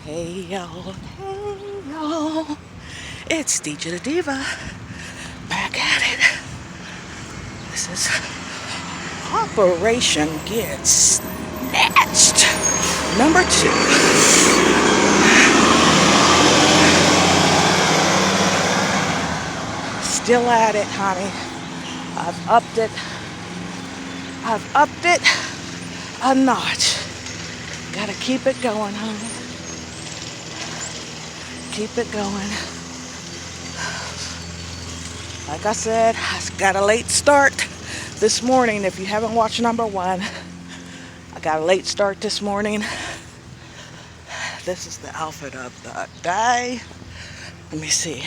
Hey y'all, hey y'all. It's DJ the Diva back at it. This is Operation Get Snatched number 2. Still at it, honey. I've upped it. I've upped it a notch. Gotta keep it going, honey. Keep it going. Like I said, I got a late start this morning. If you haven't watched number 1, I got a late start this morning. This is the outfit of the day. Let me see.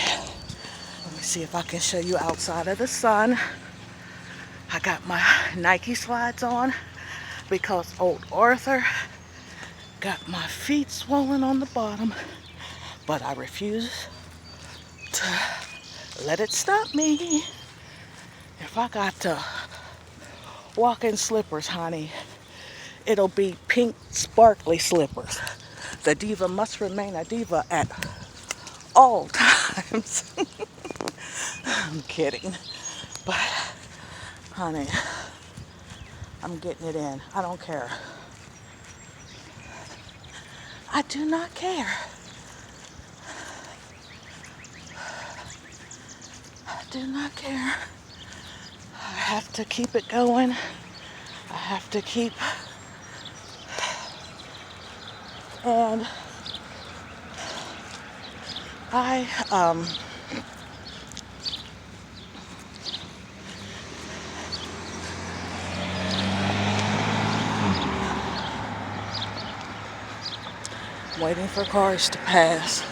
Let me see if I can show you outside of the sun. I got my Nike slides on because old Arthur got my feet swollen on the bottom, but I refuse to let it stop me. If I got to walk in slippers, honey, it'll be pink sparkly slippers. The diva must remain a diva at all times. I'm kidding. But, honey, I'm getting it in. I don't care. I do not care. I do not care. I have to keep it going. I have to keep. And I, waiting for cars to pass.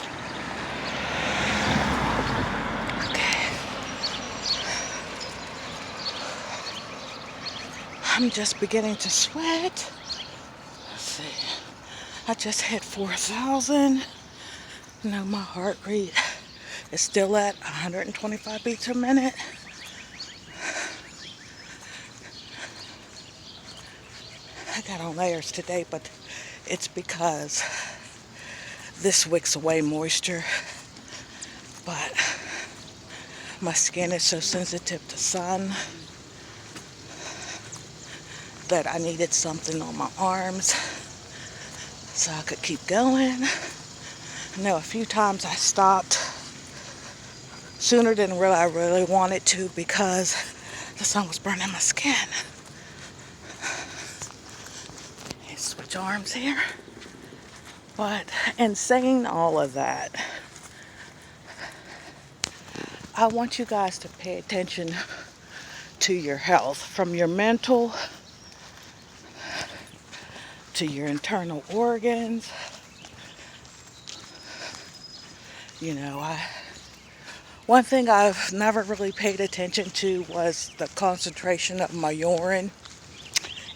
Okay. I'm just beginning to sweat. Let's see. I just hit 4,000. Now my heart rate is still at 125 beats a minute. I got on layers today, but it's because this wicks away moisture. But my skin is so sensitive to sun that I needed something on my arms so I could keep going. I know a few times I stopped sooner than I really wanted to because the sun was burning my skin. Switch arms here. But in saying all of that, I want you guys to pay attention to your health, from your mental to your internal organs. You know, one thing I've never really paid attention to was the concentration of my urine.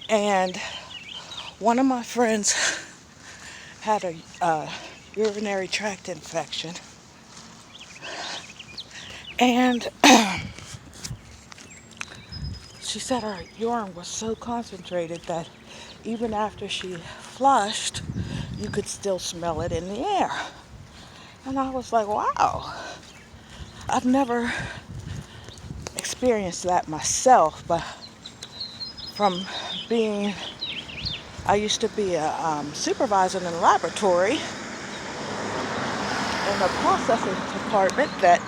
And one of my friends had a urinary tract infection. And she said her urine was so concentrated that even after she flushed, you could still smell it in the air. And I was like, wow, I've never experienced that myself, but from being, I used to be a supervisor in a laboratory in the processing department that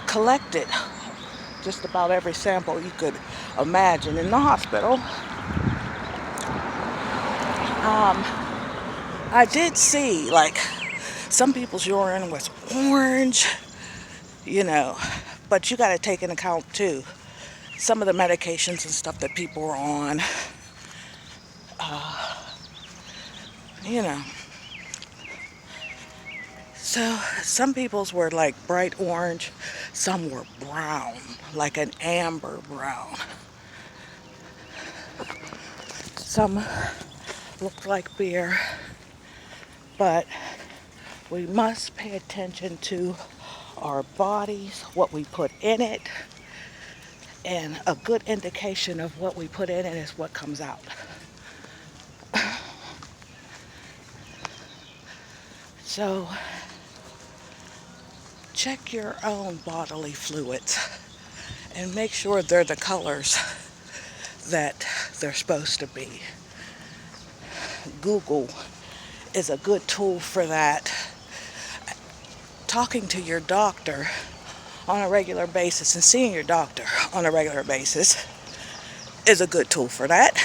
collected just about every sample you could imagine in the hospital. I did see, like, some people's urine was orange, you know, but you got to take into account too some of the medications and stuff that people were on. You know, so some people's were like bright orange, some were brown, like an amber brown. Some looked like beer, but we must pay attention to our bodies, what we put in it, and a good indication of what we put in it is what comes out. So check your own bodily fluids and make sure they're the colors that they're supposed to be. Google is a good tool for that. Talking to your doctor on a regular basis and seeing your doctor on a regular basis is a good tool for that.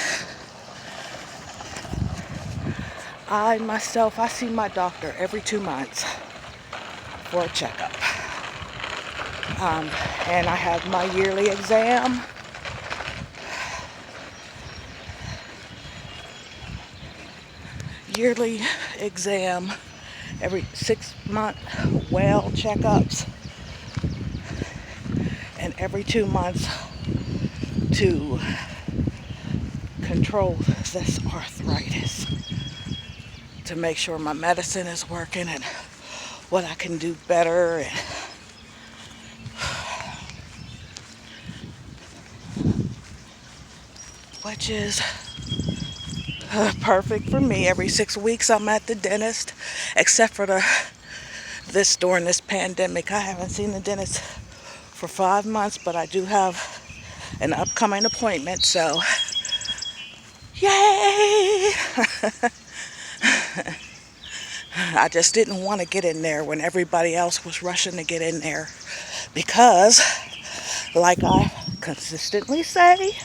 I see my doctor every 2 months for a checkup. And I have my yearly exam. Every 6 month well checkups, and every 2 months to control this arthritis, to make sure my medicine is working and what I can do better, and which is perfect for me. Every 6 weeks I'm at the dentist, except for during this pandemic. I haven't seen the dentist for 5 months, but I do have an upcoming appointment, so yay! I just didn't want to get in there when everybody else was rushing to get in there, because, like I consistently say,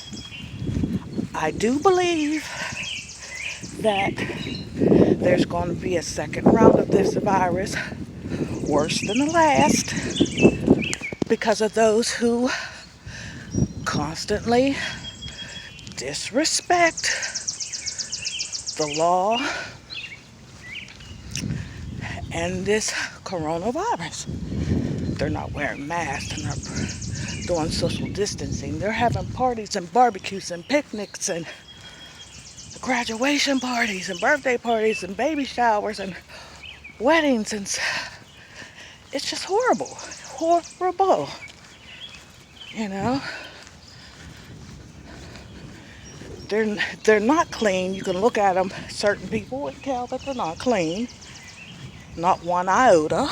I do believe that there's going to be a second round of this virus, worse than the last, because of those who constantly disrespect the law and this coronavirus. They're not wearing masks, they're not doing social distancing. They're having parties and barbecues and picnics and graduation parties and birthday parties and baby showers and weddings, and it's just horrible. Horrible. You know? They're not clean. You can look at them, certain people and tell that they're not clean. Not one iota.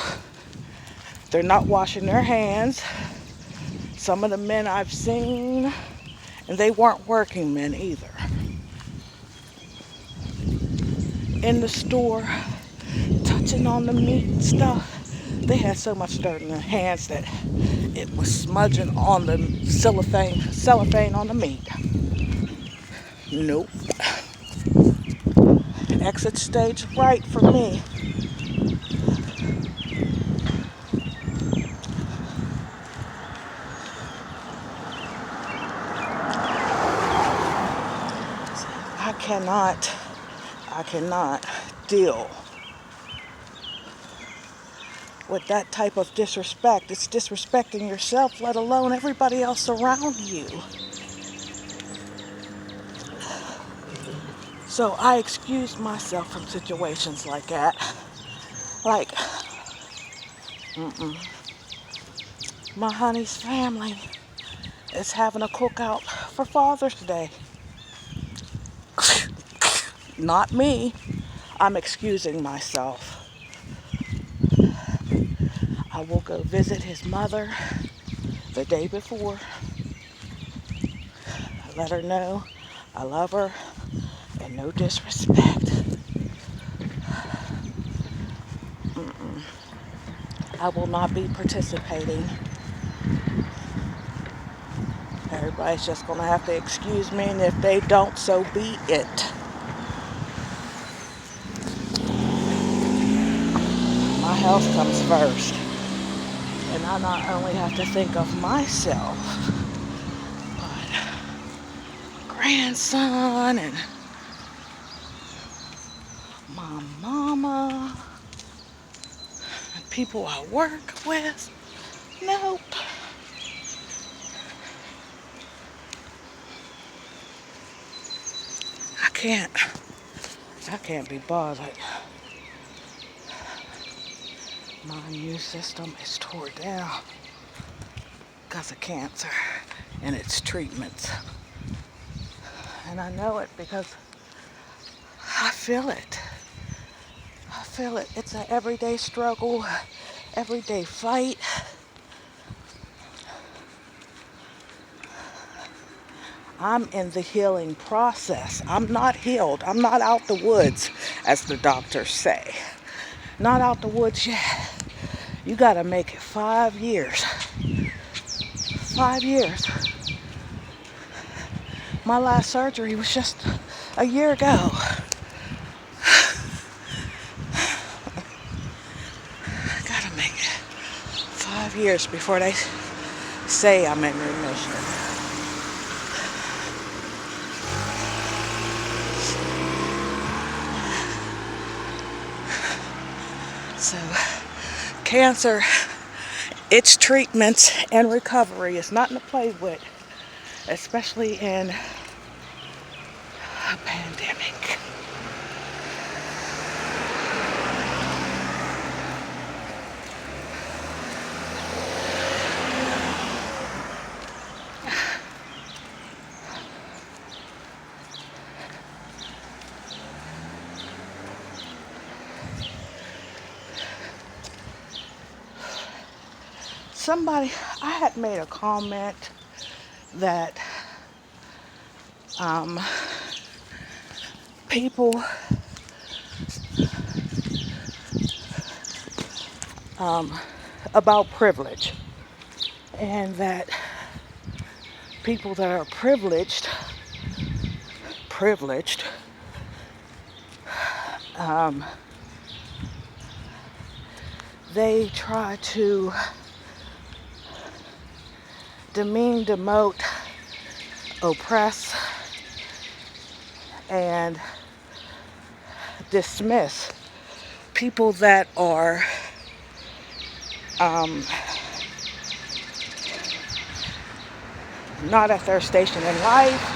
They're not washing their hands. Some of the men I've seen, and they weren't working men either, in the store, touching on the meat and stuff. They had so much dirt in their hands that it was smudging on the cellophane on the meat. Nope. Exit stage right for me. I cannot deal with that type of disrespect. It's disrespecting yourself, let alone everybody else around you. So I excuse myself from situations like that. Like, my honey's family is having a cookout for Father's Day. Not me. I'm excusing myself. I will go visit his mother the day before. Let her know I love her and no disrespect. I will not be participating. Everybody's just going to have to excuse me, and if they don't, so be it. My health comes first. And I not only have to think of myself, but grandson and my mama, and people I work with. Nope. I can't be bothered. My immune system is tore down because of cancer and its treatments. And I know it because I feel it. feel it. It's an everyday struggle, everyday fight. I'm in the healing process. I'm not healed. I'm not out the woods, as the doctors say. Not out the woods yet. You gotta make it 5 years. 5 years. My last surgery was just a year ago. Gotta make it 5 years before they say I'm in remission. So, cancer, its treatments and recovery is nothing to play with, especially in a pandemic. I had made a comment that people about privilege, and that people that are privileged they try to demean, demote, oppress, and dismiss people that are not at their station in life,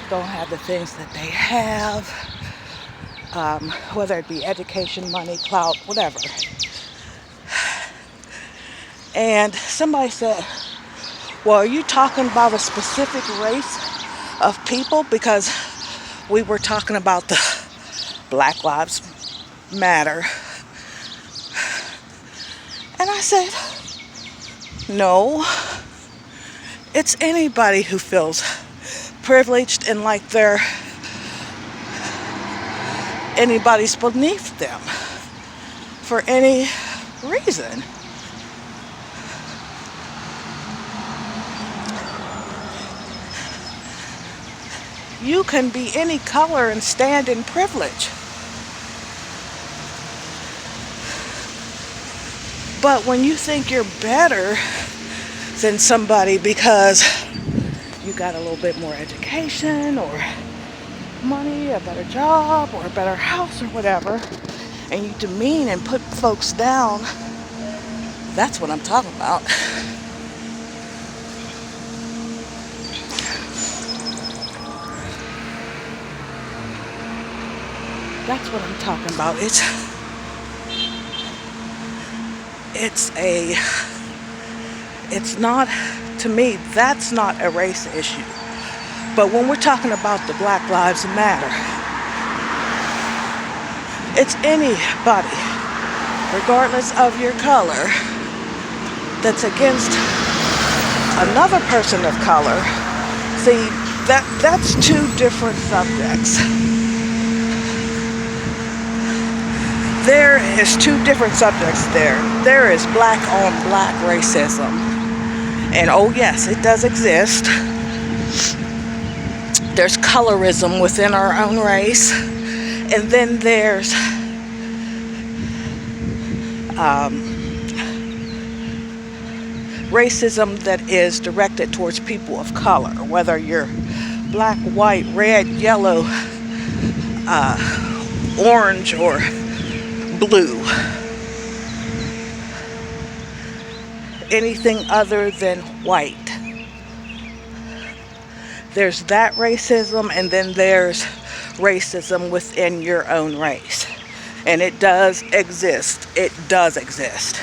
don't have the things that they have, whether it be education, money, clout, whatever. And somebody said, well, are you talking about a specific race of people? Because we were talking about the Black Lives Matter. And I said, no, it's anybody who feels privileged and like they're anybody's beneath them for any reason. You can be any color and stand in privilege. But when you think you're better than somebody because you got a little bit more education or money, a better job, or a better house or whatever, and you demean and put folks down, that's what I'm talking about. That's what I'm talking about. It's not, to me, that's not a race issue. But when we're talking about the Black Lives Matter, it's anybody, regardless of your color, that's against another person of color. See, that's two different subjects. There is two different subjects there. There is black on black racism. And oh yes, it does exist. There's colorism within our own race. And then there's racism that is directed towards people of color, whether you're black, white, red, yellow, orange, or blue. Anything other than white. There's that racism, and then there's racism within your own race. And it does exist. It does exist.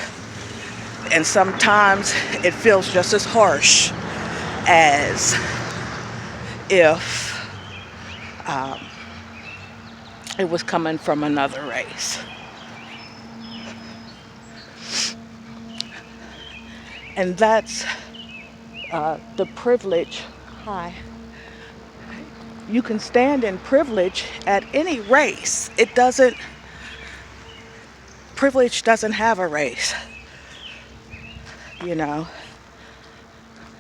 And sometimes it feels just as harsh as if it was coming from another race. And that's the privilege. Hi. You can stand in privilege at any race. Privilege doesn't have a race, you know.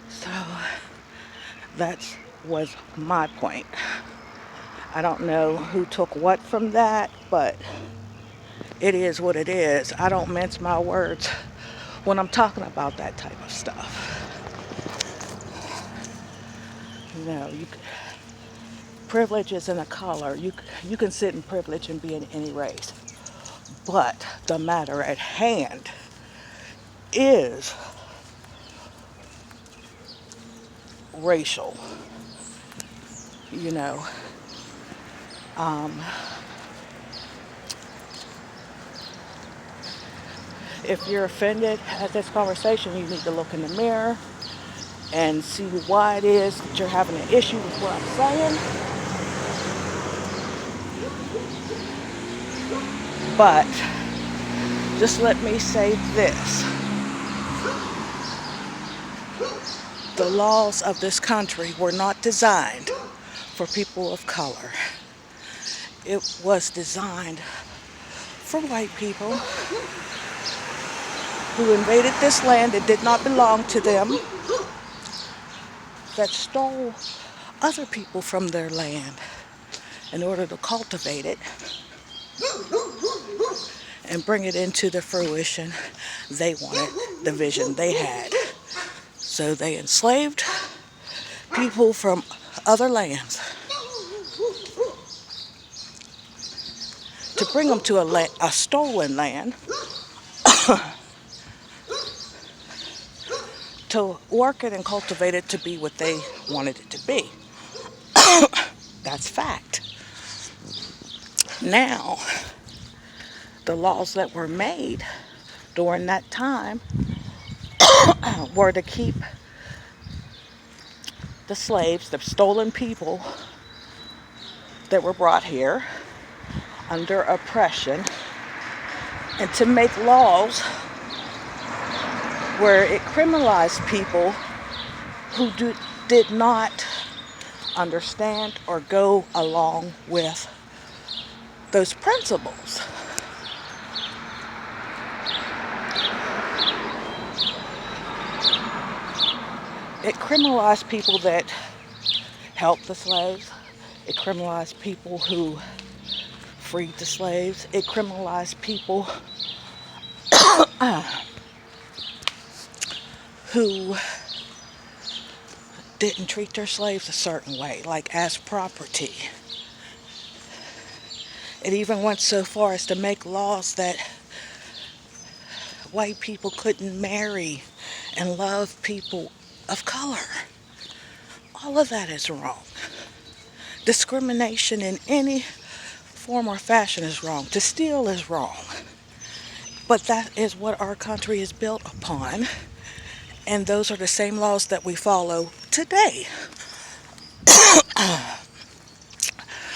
So that was my point. I don't know who took what from that, but it is what it is. I don't mince my words when I'm talking about that type of stuff. You know, privilege isn't a color. You can sit in privilege and be in any race. But the matter at hand is racial. You know, if you're offended at this conversation, you need to look in the mirror and see why it is that you're having an issue with what I'm saying. But just let me say this. The laws of this country were not designed for people of color. It was designed for white people who invaded this land that did not belong to them, that stole other people from their land in order to cultivate it and bring it into the fruition they wanted, the vision they had. So they enslaved people from other lands to bring them to a stolen land to work it and cultivate it to be what they wanted it to be. That's fact. Now, the laws that were made during that time were to keep the slaves, the stolen people that were brought here under oppression, and to make laws where it criminalized people who did not understand or go along with those principles. It criminalized people that helped the slaves. It criminalized people who freed the slaves. It criminalized people who didn't treat their slaves a certain way, like as property. It even went so far as to make laws that white people couldn't marry and love people of color. All of that is wrong. Discrimination in any form or fashion is wrong. To steal is wrong. But that is what our country is built upon. And those are the same laws that we follow today.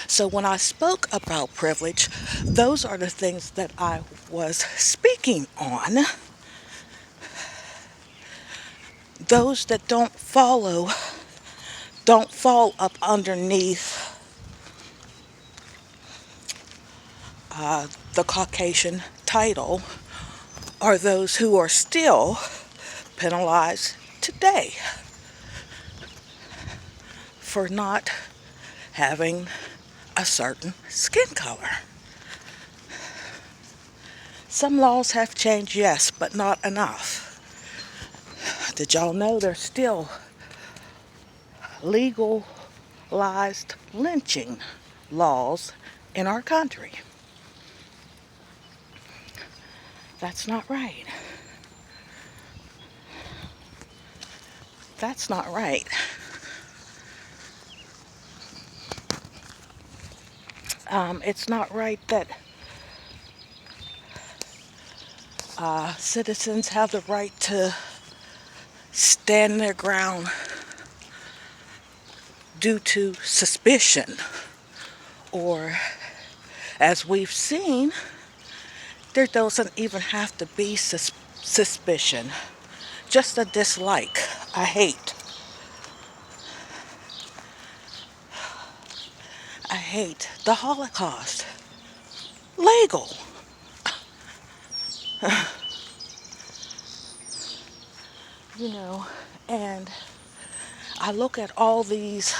So when I spoke about privilege, those are the things that I was speaking on. Those that don't fall up underneath the Caucasian title are those who are still penalized today for not having a certain skin color. Some laws have changed, yes, but not enough. Did y'all know there's still legalized lynching laws in our country? That's not right. That's not right. It's not right that citizens have the right to stand their ground due to suspicion, or as we've seen, there doesn't even have to be suspicion. just a dislike, a hate. I hate the Holocaust. Legal. You know, and I look at all these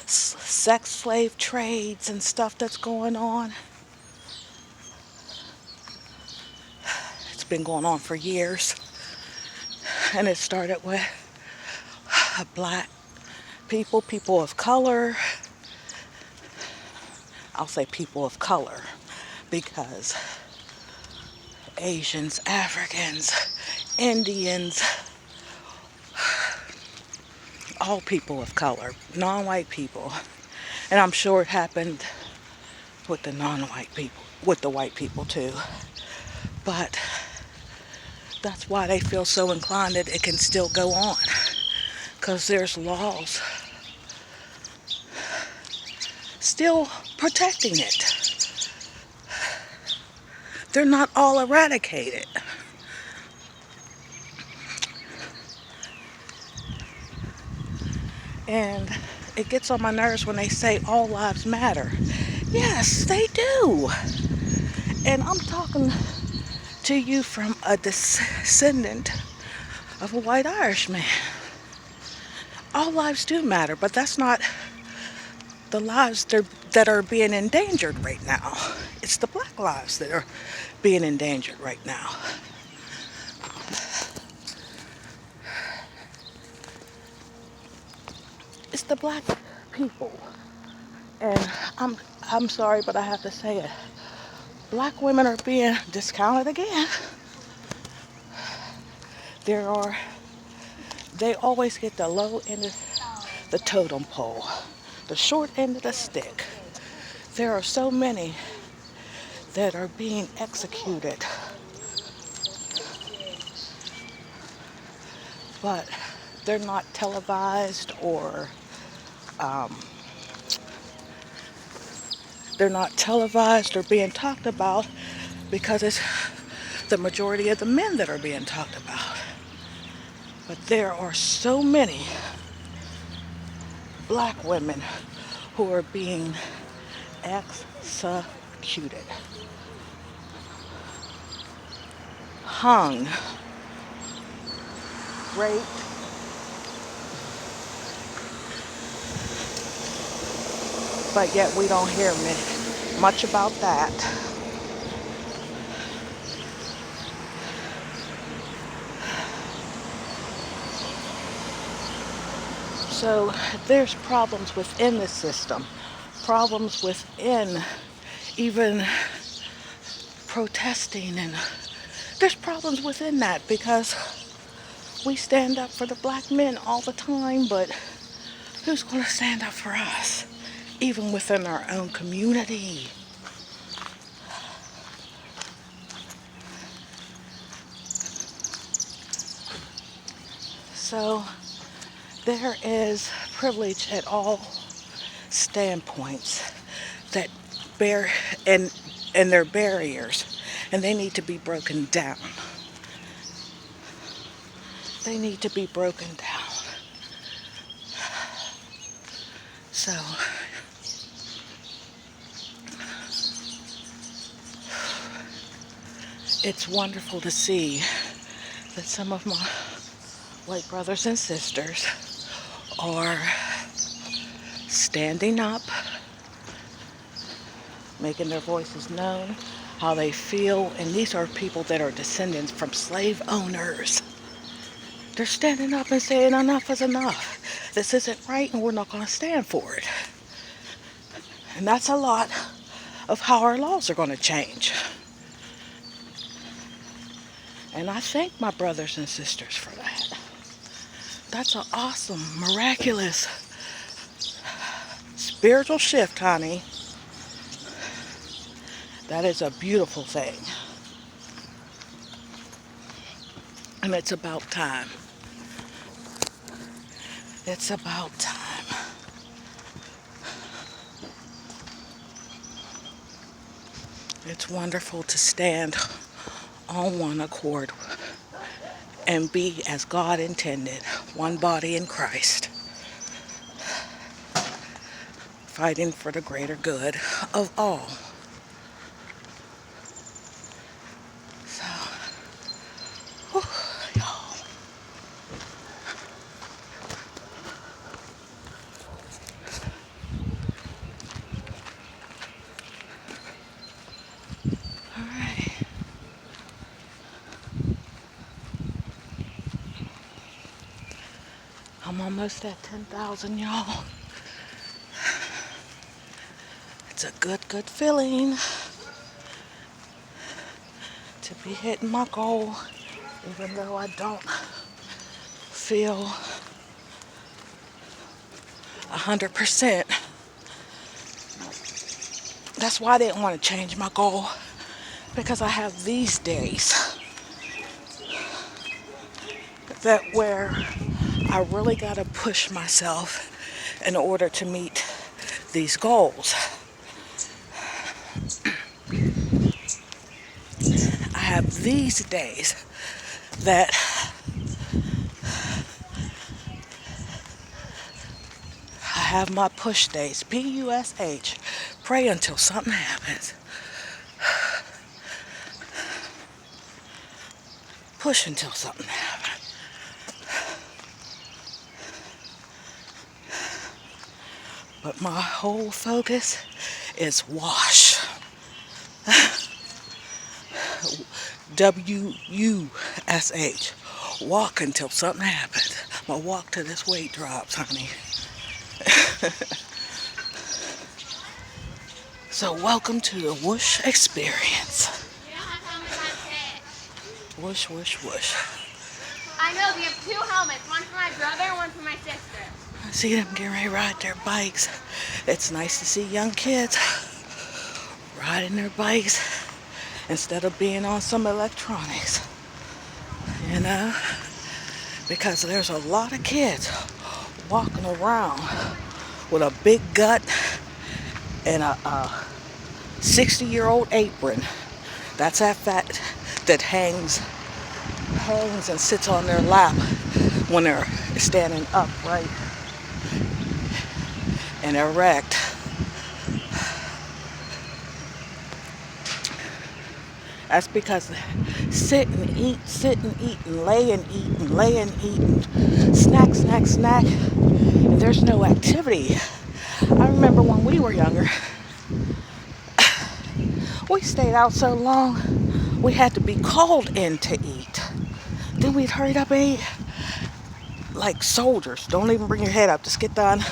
sex slave trades and stuff that's going on. It's been going on for years. And it started with black people, people of color. I'll say people of color because Asians, Africans, Indians, all people of color, non-white people. And I'm sure it happened with the non-white people, with the white people too. But that's why they feel so inclined that it can still go on. Because there's laws still protecting it. They're not all eradicated. And it gets on my nerves when they say all lives matter. Yes, they do. And I'm talking to you from a descendant of a white Irishman. All lives do matter, but that's not the lives that are being endangered right now. It's the black lives that are being endangered right now. It's the black people. And I'm sorry, but I have to say it. Black women are being discounted again. They always get the low end of the totem pole, the short end of the stick. There are so many that are being executed, but they're not televised or being talked about because it's the majority of the men that are being talked about. But there are so many black women who are being executed, hung, raped, but yet we don't hear much about that. So there's problems within the system, problems within even protesting, and there's problems within that because we stand up for the black men all the time, but who's going to stand up for us, even within our own community? So there is privilege at all standpoints that bear and they're barriers, and they need to be broken down. They need to be broken down. So it's wonderful to see that some of my white brothers and sisters are standing up, making their voices known, how they feel, and these are people that are descendants from slave owners. They're standing up and saying enough is enough. This isn't right and we're not going to stand for it. And that's a lot of how our laws are going to change. And I thank my brothers and sisters for that. That's an awesome, miraculous, spiritual shift, honey. That is a beautiful thing. And it's about time. It's about time. It's wonderful to stand on one accord and be as God intended, one body in Christ, fighting for the greater good of all. So, whew, y'all. All right. I'm almost at 10,000, y'all. It's a good feeling to be hitting my goal, even though I don't feel 100%. That's why I didn't want to change my goal, because I have these days that where I really got to push myself in order to meet these goals. I have these days that I have my push days, PUSH, pray until something happens. Push until something happens. But my whole focus is wash. WUSH. Walk until something happens. I'm gonna walk till this weight drops, honey. So welcome to the Whoosh experience. Whoosh, whoosh, whoosh. I know, we have 2 helmets, one for my brother and one for my sister. I see them getting ready to ride their bikes. It's nice to see young kids riding their bikes instead of being on some electronics. You know? Because there's a lot of kids walking around with a big gut and a 60-year-old apron. That's that fat that hangs and sits on their lap when they're standing upright and erect. That's because sit and eat, and lay and eat, snack, and there's no activity. I remember when we were younger, we stayed out so long, we had to be called in to eat. Then we'd hurry up and eat like soldiers. Don't even bring your head up, just get done,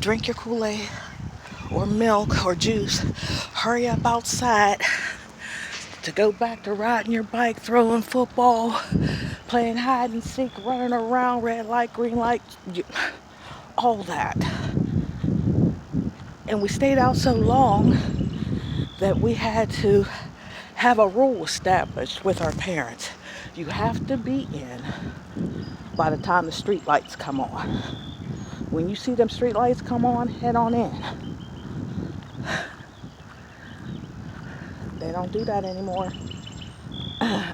drink your Kool-Aid or milk or juice, hurry up outside to go back to riding your bike, throwing football, playing hide and seek, running around, red light, green light, all that. And we stayed out so long that we had to have a rule established with our parents. You have to be in by the time the street lights come on. When you see them street lights come on, head on in. They don't do that anymore. I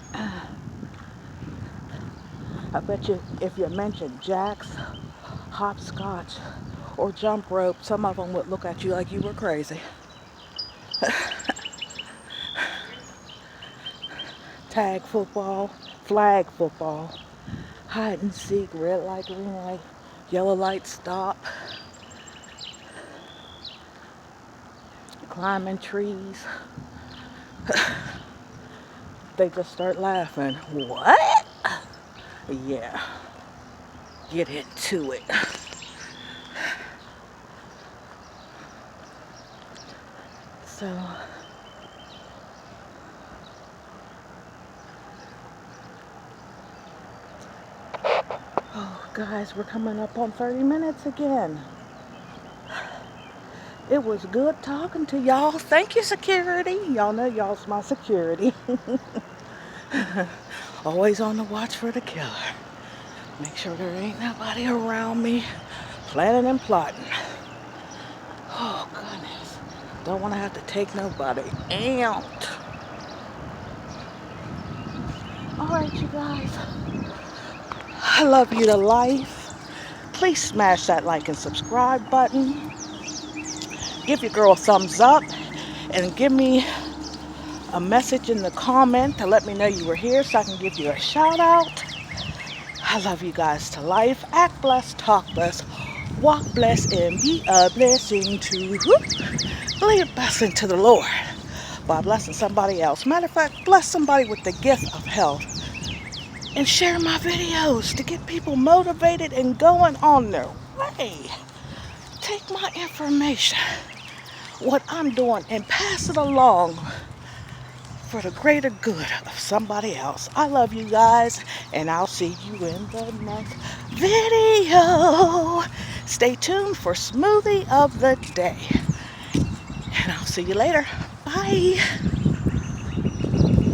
bet you if you mentioned jacks, hopscotch, or jump rope, some of them would look at you like you were crazy. Tag football, flag football, hide and seek, red light, green light, yellow light, stop, climbing trees. They just start laughing. What? Yeah, get into it. So, oh guys, we're coming up on 30 minutes again. It was good talking to y'all. Thank you, security. Y'all know y'all's my security. Always on the watch for the killer. Make sure there ain't nobody around me planning and plotting. Oh, goodness. Don't want to have to take nobody out. All right, you guys. I love you to life. Please smash that like and subscribe button. Give your girl a thumbs up and give me a message in the comment to let me know you were here so I can give you a shout out. I love you guys to life. Act blessed, talk blessed, walk blessed, and be a blessing to be a blessing to the Lord by blessing somebody else. Matter of fact, bless somebody with the gift of health and share my videos to get people motivated and going on their way. Take my information, what I'm doing, and pass it along for the greater good of somebody else. I love you guys, and I'll see you in the next video. Stay tuned for Smoothie of the Day, and I'll see you later. Bye.